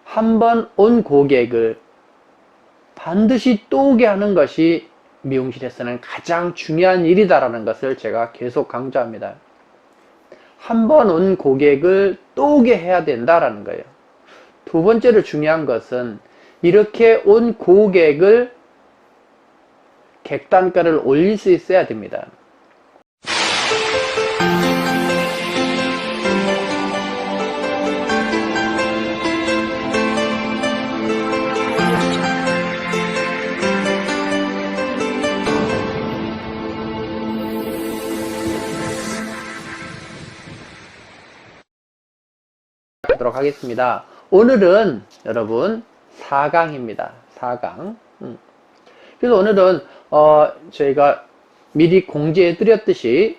한 번 온 고객을 반드시 또 오게 하는 것이 미용실에서는 가장 중요한 일이다라는 것을 제가 계속 강조합니다. 한 번 온 고객을 또 오게 해야 된다라는 거예요. 두 번째로 중요한 것은 이렇게 온 고객을 객단가를 올릴 수 있어야 됩니다. 하도록 하겠습니다. 오늘은 여러분 4강입니다. 4강. 그래서 오늘은 저희가 미리 공지해 드렸듯이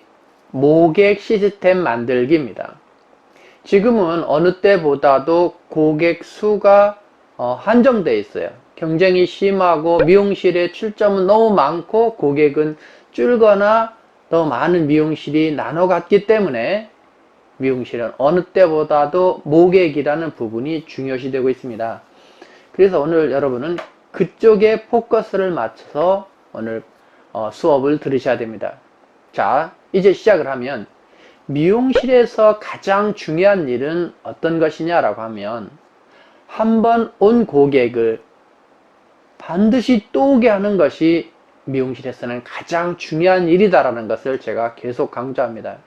모객 시스템 만들기입니다. 지금은 어느 때보다도 고객 수가 한정되어 있어요. 경쟁이 심하고 미용실의 출점은 너무 많고 고객은 줄거나 더 많은 미용실이 나눠 갔기 때문에 미용실은 어느 때보다도 모객이라는 부분이 중요시 되고 있습니다. 그래서 오늘 여러분은 그쪽에 포커스를 맞춰서 오늘 수업을 들으셔야 됩니다. 자, 이제 시작을 하면 미용실에서 가장 중요한 일은 어떤 것이냐라고 하면 한 번 온 고객을 반드시 또 오게 하는 것이 미용실에서는 가장 중요한 일이다라는 것을 제가 계속 강조합니다.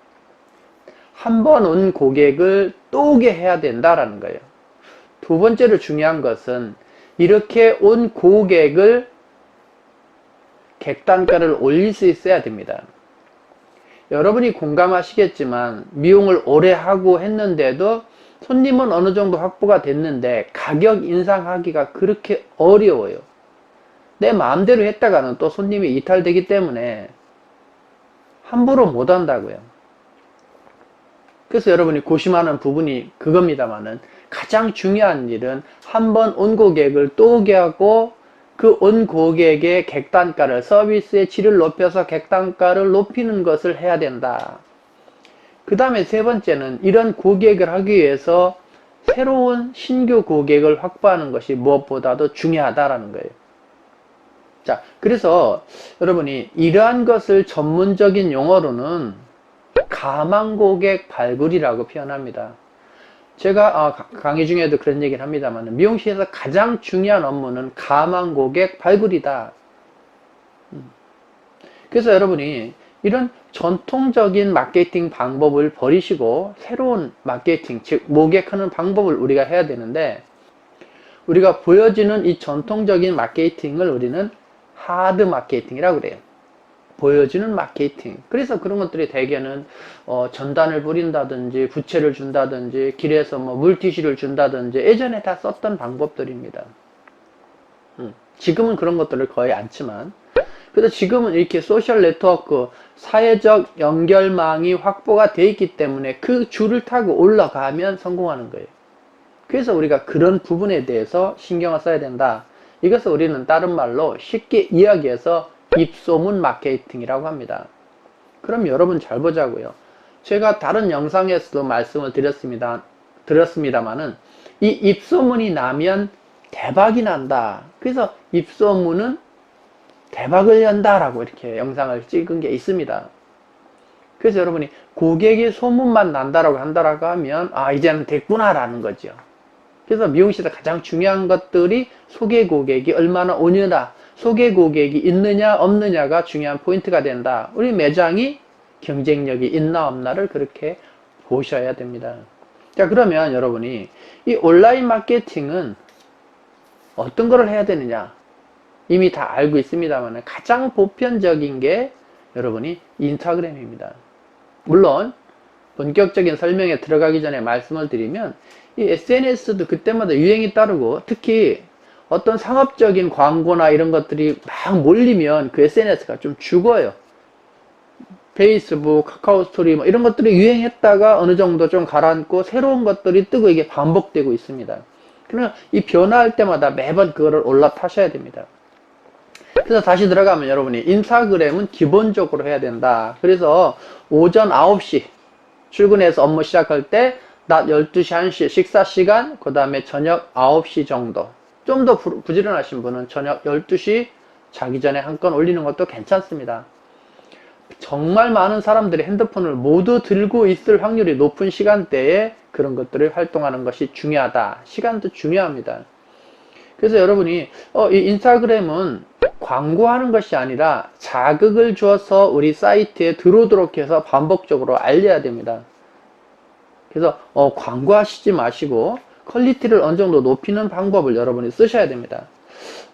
한 번 온 고객을 또 오게 해야 된다라는 거예요. 두 번째로 중요한 것은 이렇게 온 고객을 객단가를 올릴 수 있어야 됩니다. 여러분이 공감하시겠지만 미용을 오래 하고 했는데도 손님은 어느 정도 확보가 됐는데 가격 인상하기가 그렇게 어려워요. 내 마음대로 했다가는 또 손님이 이탈되기 때문에 함부로 못 한다고요. 그래서 여러분이 고심하는 부분이 그겁니다만은 가장 중요한 일은 한 번 온 고객을 또 오게 하고 그 온 고객의 객단가를 서비스의 질을 높여서 객단가를 높이는 것을 해야 된다. 그 다음에 세 번째는 이런 고객을 하기 위해서 새로운 신규 고객을 확보하는 것이 무엇보다도 중요하다라는 거예요. 자, 그래서 여러분이 이러한 것을 전문적인 용어로는 가망 고객 발굴이라고 표현합니다. 제가 강의 중에도 그런 얘기를 합니다만 미용실에서 가장 중요한 업무는 가망 고객 발굴이다. 그래서 여러분이 이런 전통적인 마케팅 방법을 버리시고 새로운 마케팅, 즉 모객하는 방법을 우리가 해야 되는데 우리가 보여지는 이 전통적인 마케팅을 우리는 하드 마케팅이라고 그래요. 보여주는 마케팅. 그래서 그런 것들이 대개는 전단을 뿌린다든지 부채를 준다든지 길에서 뭐 물티슈를 준다든지 예전에 다 썼던 방법들입니다. 지금은 그런 것들을 거의 않지만 그래서 지금은 이렇게 소셜 네트워크 사회적 연결망이 확보가 되어 있기 때문에 그 줄을 타고 올라가면 성공하는 거예요. 그래서 우리가 그런 부분에 대해서 신경을 써야 된다. 이것을 우리는 다른 말로 쉽게 이야기해서 입소문 마케팅이라고 합니다. 그럼 여러분 잘 보자고요. 제가 다른 영상에서도 말씀을 드렸습니다만은 이 입소문이 나면 대박이 난다. 그래서 입소문은 대박을 연다라고 이렇게 영상을 찍은 게 있습니다. 그래서 여러분이 고객의 소문만 난다라고 한다라고 하면 이제는 됐구나라는 거죠. 그래서 미용실에서 가장 중요한 것들이 소개 고객이 얼마나 오느냐, 소개 고객이 있느냐 없느냐가 중요한 포인트가 된다. 우리 매장이 경쟁력이 있나 없나를 그렇게 보셔야 됩니다. 자, 그러면 여러분이 이 온라인 마케팅은 어떤 거를 해야 되느냐 이미 다 알고 있습니다만 가장 보편적인 게 여러분이 인스타그램입니다. 물론 본격적인 설명에 들어가기 전에 말씀을 드리면 이 SNS도 그때마다 유행이 따르고 특히 어떤 상업적인 광고나 이런 것들이 막 몰리면 그 SNS가 좀 죽어요. 페이스북, 카카오 스토리 뭐 이런 것들이 유행했다가 어느 정도 좀 가라앉고 새로운 것들이 뜨고 이게 반복되고 있습니다. 그러면 이 변화할 때마다 매번 그거를 올라타셔야 됩니다. 그래서 다시 들어가면 여러분이 인스타그램은 기본적으로 해야 된다. 그래서 오전 9시 출근해서 업무 시작할 때 낮 12시, 1시 식사 시간, 그 다음에 저녁 9시 정도. 좀 더 부지런하신 분은 저녁 12시 자기 전에 한 건 올리는 것도 괜찮습니다. 정말 많은 사람들이 핸드폰을 모두 들고 있을 확률이 높은 시간대에 그런 것들을 활동하는 것이 중요하다. 시간도 중요합니다. 그래서 여러분이 이 인스타그램은 광고하는 것이 아니라 자극을 줘서 우리 사이트에 들어오도록 해서 반복적으로 알려야 됩니다. 그래서 광고하시지 마시고 퀄리티를 어느 정도 높이는 방법을 여러분이 쓰셔야 됩니다.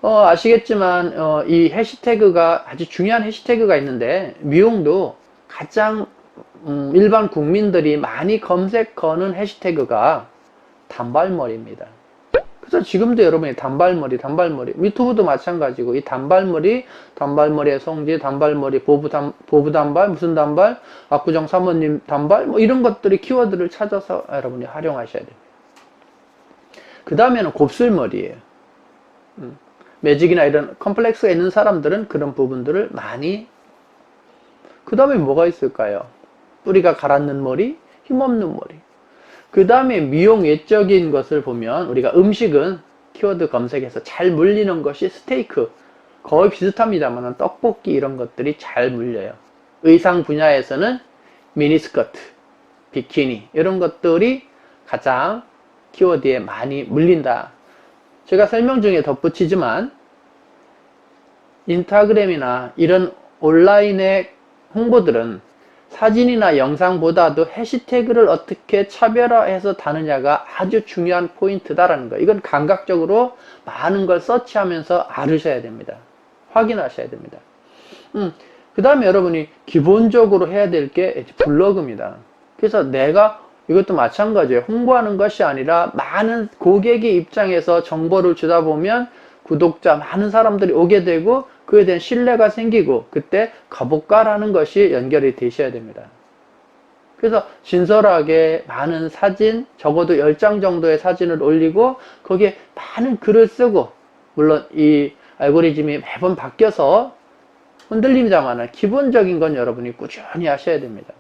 아시겠지만 이 해시태그가 아주 중요한 해시태그가 있는데 미용도 가장 일반 국민들이 많이 검색하는 해시태그가 단발머리입니다. 그래서 지금도 여러분이 단발머리 유튜브도 마찬가지고 이 단발머리의 성지, 단발머리, 보부 단발, 무슨 단발, 압구정 사모님 단발 뭐 이런 것들이 키워드를 찾아서 여러분이 활용하셔야 됩니다. 그 다음에는 곱슬머리예요. 매직이나 이런 컴플렉스가 있는 사람들은 그런 부분들을 많이. 그 다음에 뭐가 있을까요? 뿌리가 가라앉는 머리, 힘없는 머리. 그 다음에 미용 외적인 것을 보면 우리가 음식은 키워드 검색해서 잘 물리는 것이 스테이크, 거의 비슷합니다만 떡볶이 이런 것들이 잘 물려요. 의상 분야에서는 미니스커트, 비키니 이런 것들이 가장 키워드에 많이 물린다. 제가 설명 중에 덧붙이지만 인스타그램이나 이런 온라인의 홍보들은 사진이나 영상보다도 해시태그를 어떻게 차별화해서 다느냐가 아주 중요한 포인트다라는 거. 이건 감각적으로 많은 걸 서치하면서 알으셔야 됩니다. 확인하셔야 됩니다. 그 다음에 여러분이 기본적으로 해야 될 게 블로그입니다. 그래서 내가 이것도 마찬가지예요. 홍보하는 것이 아니라 많은 고객의 입장에서 정보를 주다 보면 구독자 많은 사람들이 오게 되고 그에 대한 신뢰가 생기고 그때 가볼까라는 것이 연결이 되셔야 됩니다. 그래서 진솔하게 많은 사진, 적어도 10장 정도의 사진을 올리고 거기에 많은 글을 쓰고, 물론 이 알고리즘이 매번 바뀌어서 흔들립니다만 기본적인 건 여러분이 꾸준히 하셔야 됩니다.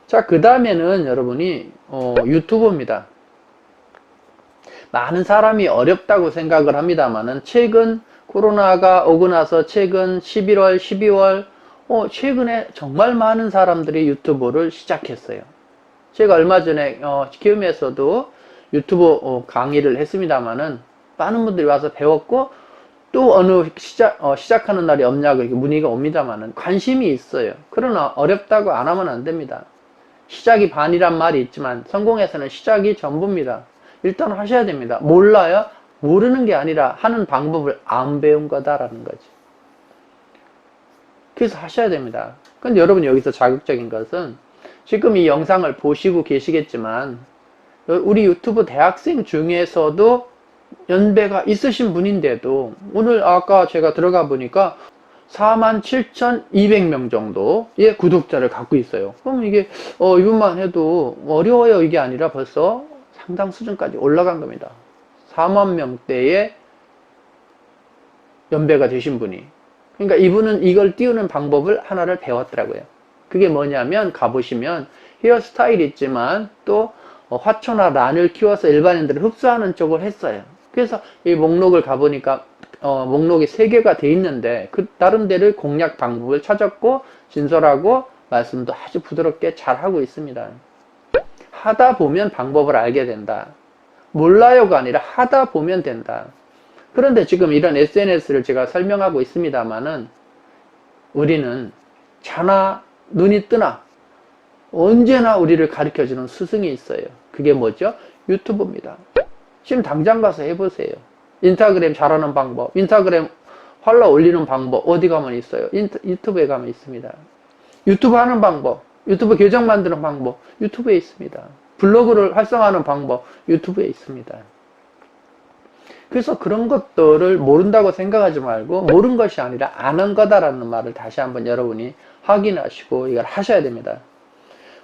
자, 그 다음에는 여러분이 유튜브입니다. 많은 사람이 어렵다고 생각을 합니다만은 최근 코로나가 오고 나서 최근 11월, 12월 최근에 정말 많은 사람들이 유튜브를 시작했어요. 제가 얼마 전에 키움에서도 유튜브 강의를 했습니다만은 많은 분들이 와서 배웠고 또 어느 시작하는 날이 없냐고 이렇게 문의가 옵니다만은 관심이 있어요. 그러나 어렵다고 안 하면 안 됩니다. 시작이 반이란 말이 있지만 성공에서는 시작이 전부입니다. 일단 하셔야 됩니다. 몰라요? 모르는 게 아니라 하는 방법을 안 배운 거다라는 거지. 그래서 하셔야 됩니다. 근데 여러분 여기서 자극적인 것은 지금 이 영상을 보시고 계시겠지만 우리 유튜브 대학생 중에서도 연배가 있으신 분인데도 오늘 아까 제가 들어가 보니까 47,200명 정도의 구독자를 갖고 있어요. 그럼 이게 이분만 해도 어려워요 이게 아니라 벌써 상당 수준까지 올라간 겁니다. 4만 명대의 연배가 되신 분이. 그러니까 이분은 이걸 띄우는 방법을 하나를 배웠더라고요. 그게 뭐냐면 가보시면 헤어스타일이 있지만 또 화초나 란을 키워서 일반인들을 흡수하는 쪽을 했어요. 그래서 이 목록을 가보니까 목록이 3개가 돼 있는데 그 다른 데를 공략 방법을 찾았고 진솔하고 말씀도 아주 부드럽게 잘 하고 있습니다. 하다 보면 방법을 알게 된다. 몰라요가 아니라 하다 보면 된다. 그런데 지금 이런 SNS를 제가 설명하고 있습니다만은 우리는 자나 눈이 뜨나 언제나 우리를 가르쳐주는 스승이 있어요. 그게 뭐죠? 유튜브입니다. 지금 당장 가서 해보세요. 인스타그램 잘하는 방법, 인스타그램 팔로우 올리는 방법 어디 가면 있어요? 유튜브에 가면 있습니다. 유튜브 하는 방법, 유튜브 계정 만드는 방법 유튜브에 있습니다. 블로그를 활성화하는 방법 유튜브에 있습니다. 그래서 그런 것들을 모른다고 생각하지 말고 모르는 것이 아니라 아는 거다라는 말을 다시 한번 여러분이 확인하시고 이걸 하셔야 됩니다.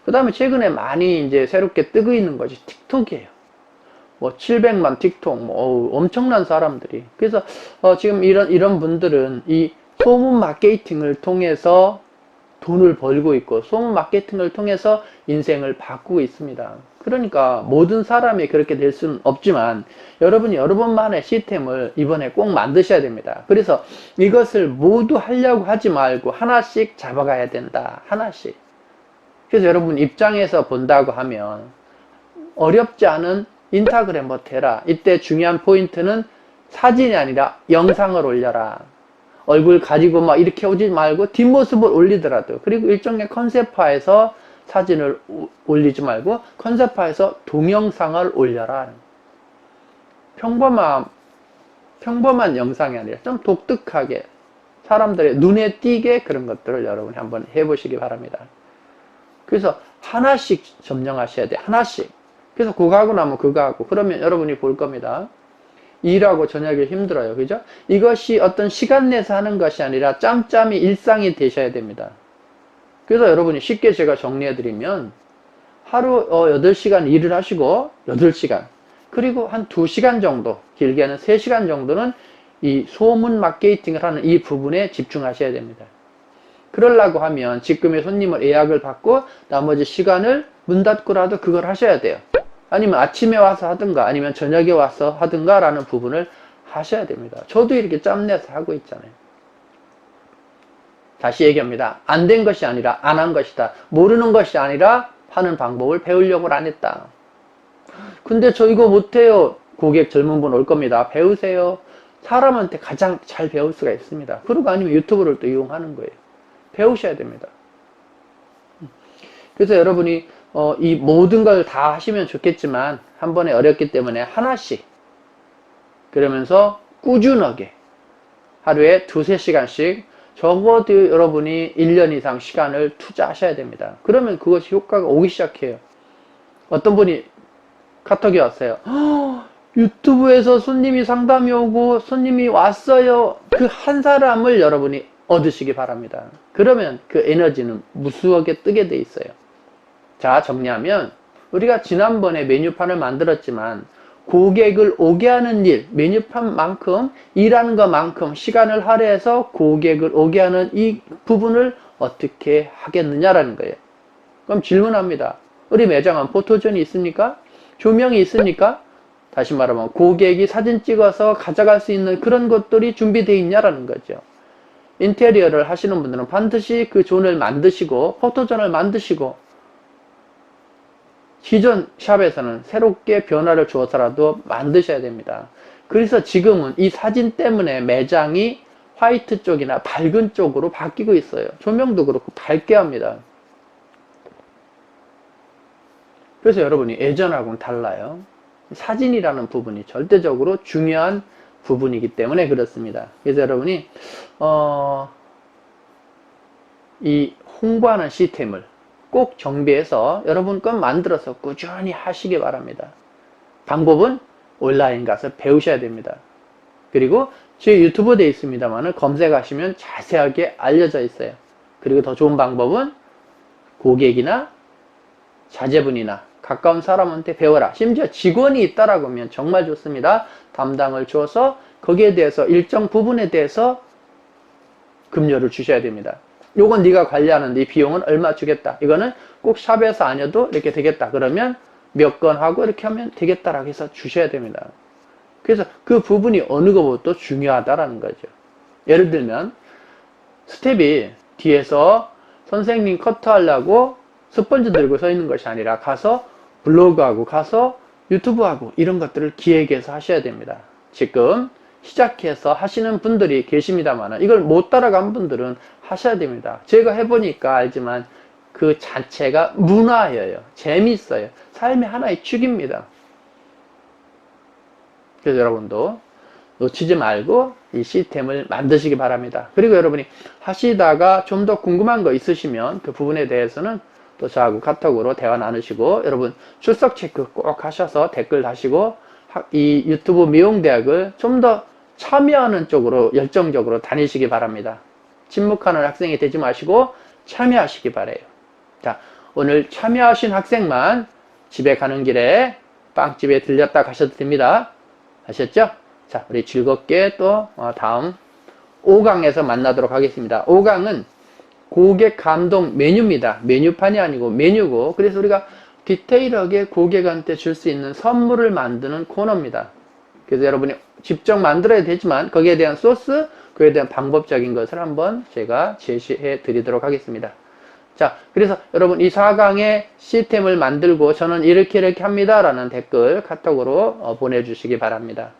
그 다음에 최근에 많이 이제 새롭게 뜨고 있는 것이 틱톡이에요. 뭐 700만 틱톡 엄청난 사람들이. 그래서 지금 이런 분들은 이 소문 마케팅을 통해서 돈을 벌고 있고 소문 마케팅을 통해서 인생을 바꾸고 있습니다. 그러니까 모든 사람이 그렇게 될 수는 없지만 여러분이 여러분만의 시스템을 이번에 꼭 만드셔야 됩니다. 그래서 이것을 모두 하려고 하지 말고 하나씩 잡아가야 된다. 하나씩. 그래서 여러분 입장에서 본다고 하면 어렵지 않은 인스타그램부터 해라. 이때 중요한 포인트는 사진이 아니라 영상을 올려라. 얼굴 가지고 막 이렇게 오지 말고 뒷모습을 올리더라도, 그리고 일종의 컨셉화해서 사진을 올리지 말고 컨셉화해서 동영상을 올려라. 평범한 영상이 아니라 좀 독특하게 사람들의 눈에 띄게 그런 것들을 여러분이 한번 해보시기 바랍니다. 그래서 하나씩 점령하셔야 돼. 하나씩. 그래서 그거 하고 나면 그거 하고, 그러면 여러분이 볼 겁니다. 일하고 저녁에 힘들어요. 그죠? 이것이 어떤 시간 내서 하는 것이 아니라 짬짬이 일상이 되셔야 됩니다. 그래서 여러분이 쉽게 제가 정리해드리면 하루 8시간 일을 하시고 8시간, 그리고 한 2시간 정도, 길게는 3시간 정도는 이 소문 마케팅을 하는 이 부분에 집중하셔야 됩니다. 그러려고 하면 지금의 손님을 예약을 받고 나머지 시간을 문 닫고라도 그걸 하셔야 돼요. 아니면 아침에 와서 하든가 아니면 저녁에 와서 하든가 라는 부분을 하셔야 됩니다. 저도 이렇게 짬내서 하고 있잖아요. 다시 얘기합니다. 안 된 것이 아니라 안 한 것이다. 모르는 것이 아니라 하는 방법을 배우려고 안 했다. 근데 저 이거 못해요. 고객 젊은 분 올 겁니다. 배우세요. 사람한테 가장 잘 배울 수가 있습니다. 그리고 아니면 유튜브를 또 이용하는 거예요. 배우셔야 됩니다. 그래서 여러분이 이 모든 걸 다 하시면 좋겠지만 한 번에 어렵기 때문에 하나씩, 그러면서 꾸준하게 하루에 2~3시간씩 적어도 여러분이 1년 이상 시간을 투자하셔야 됩니다. 그러면 그것이 효과가 오기 시작해요. 어떤 분이 카톡이 왔어요. 유튜브에서 손님이 상담이 오고 손님이 왔어요. 그 한 사람을 여러분이 얻으시기 바랍니다. 그러면 그 에너지는 무수하게 뜨게 돼 있어요. 자, 정리하면 우리가 지난번에 메뉴판을 만들었지만 고객을 오게 하는 일, 메뉴판만큼 일하는 것만큼 시간을 할애해서 고객을 오게 하는 이 부분을 어떻게 하겠느냐라는 거예요. 그럼 질문합니다. 우리 매장은 포토존이 있습니까? 조명이 있습니까? 다시 말하면 고객이 사진 찍어서 가져갈 수 있는 그런 것들이 준비되어 있냐라는 거죠. 인테리어를 하시는 분들은 반드시 그 존을 만드시고 포토존을 만드시고, 기존 샵에서는 새롭게 변화를 주어서라도 만드셔야 됩니다. 그래서 지금은 이 사진 때문에 매장이 화이트 쪽이나 밝은 쪽으로 바뀌고 있어요. 조명도 그렇고 밝게 합니다. 그래서 여러분이 예전하고는 달라요. 사진이라는 부분이 절대적으로 중요한 부분이기 때문에 그렇습니다. 그래서 여러분이 이 홍보하는 시스템을 꼭 정비해서 여러분 것 만들어서 꾸준히 하시기 바랍니다. 방법은 온라인 가서 배우셔야 됩니다. 그리고 제 유튜브 되어 있습니다만 검색하시면 자세하게 알려져 있어요. 그리고 더 좋은 방법은 고객이나 자제분이나 가까운 사람한테 배워라. 심지어 직원이 있다라고 하면 정말 좋습니다. 담당을 줘서 거기에 대해서 일정 부분에 대해서 급료를 주셔야 됩니다. 요건 네가 관리하는 네 비용은 얼마 주겠다. 이거는 꼭 샵에서 아니어도 이렇게 되겠다. 그러면 몇 건 하고 이렇게 하면 되겠다라고 해서 주셔야 됩니다. 그래서 그 부분이 어느 것보다도 중요하다라는 거죠. 예를 들면 스텝이 뒤에서 선생님 커트하려고 스펀지 들고 서 있는 것이 아니라 가서 블로그하고 가서 유튜브하고 이런 것들을 기획해서 하셔야 됩니다. 지금 시작해서 하시는 분들이 계십니다만 이걸 못 따라간 분들은 하셔야 됩니다. 제가 해보니까 알지만 그 자체가 문화예요. 재밌어요. 삶의 하나의 축입니다. 그래서 여러분도 놓치지 말고 이 시스템을 만드시기 바랍니다. 그리고 여러분이 하시다가 좀 더 궁금한 거 있으시면 그 부분에 대해서는 또 저하고 카톡으로 대화 나누시고, 여러분 출석 체크 꼭 하셔서 댓글 다시고 이 유튜브 미용대학을 좀 더 참여하는 쪽으로 열정적으로 다니시기 바랍니다. 침묵하는 학생이 되지 마시고 참여하시기 바래요. 자, 오늘 참여하신 학생만 집에 가는 길에 빵집에 들렸다 가셔도 됩니다. 아셨죠? 자, 우리 즐겁게 또 다음 5강에서 만나도록 하겠습니다. 5강은 고객 감동 메뉴입니다. 메뉴판이 아니고 메뉴고, 그래서 우리가 디테일하게 고객한테 줄 수 있는 선물을 만드는 코너입니다. 그래서 여러분이 직접 만들어야 되지만 거기에 대한 소스, 그에 대한 방법적인 것을 한번 제가 제시해 드리도록 하겠습니다. 자, 그래서 여러분 이 4강의 시스템을 만들고 저는 이렇게 합니다 라는 댓글 카톡으로 보내주시기 바랍니다.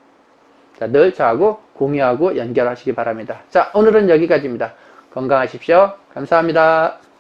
자, 늘 저하고 공유하고 연결하시기 바랍니다. 자, 오늘은 여기까지입니다. 건강하십시오. 감사합니다.